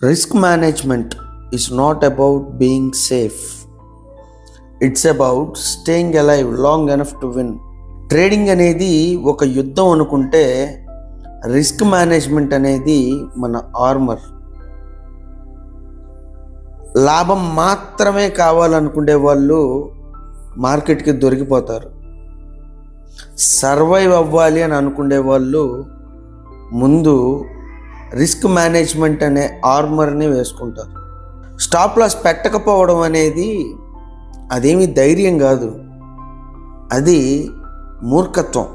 Risk management is not about being safe. It's about staying alive long enough to win. Trading అనేది ఒక యుద్ధం అనుకుంటే risk management అనేది మన ఆర్మర్. లాభం మాత్రమే కావాలనుకునే వాళ్ళు మార్కెట్కి దొరికిపోతారు. సర్వైవ్ అవ్వాలి అని అనుకునే వాళ్ళు ముందు రిస్క్ మేనేజ్మెంట్ అనే ఆర్మర్ని వేసుకుంటారు. స్టాప్ లాస్ పెట్టకపోవడం అనేది అదేమి ధైర్యం కాదు, అది మూర్ఖత్వం.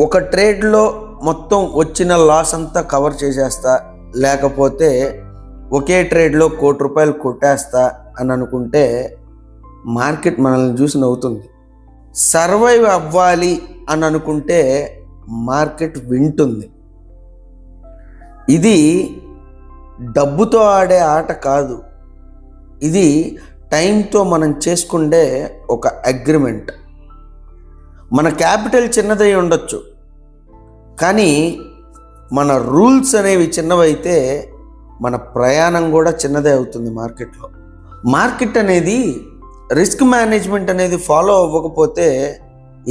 ఒక ట్రేడ్లో మొత్తం వచ్చిన లాస్ అంతా కవర్ చేసేస్తా, లేకపోతే ఒకే ట్రేడ్లో ₹1,00,00,000 కొట్టేస్తా అని అనుకుంటే మార్కెట్ మనల్ని చూసి నవ్వుతుంది. సర్వైవ్ అవ్వాలి అని అనుకుంటే మార్కెట్ వింటుంది. ఇది డబ్బుతో ఆడే ఆట కాదు, ఇది టైంతో మనం చేసుకుండే ఒక అగ్రిమెంట్. మన క్యాపిటల్ చిన్నదై ఉండొచ్చు, కానీ మన రూల్స్ అనేవి చిన్నవైతే మన ప్రయాణం కూడా చిన్నదే అవుతుంది మార్కెట్లో. మార్కెట్ అనేది రిస్క్ మేనేజ్మెంట్ అనేది ఫాలో అవ్వకపోతే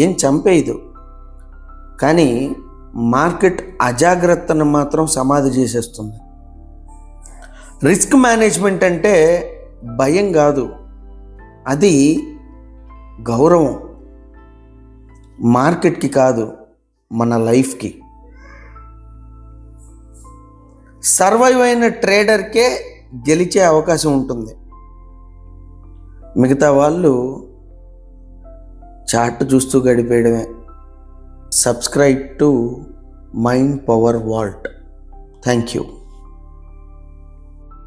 ఏం చంపేయదు, కానీ మార్కెట్ అజాగ్రత్తను మాత్రం సమాధి చేసేస్తుంది. రిస్క్ మేనేజ్మెంట్ అంటే భయం కాదు, అది గౌరవం. మార్కెట్కి కాదు, మన లైఫ్కి. సర్వైవ్ అయిన ట్రేడర్కే గెలిచే అవకాశం ఉంటుంది. మిగతా వాళ్ళు చార్ట్ చూస్తూ గడిపేయడమే. Subscribe to Mind Power Vault. Thank you.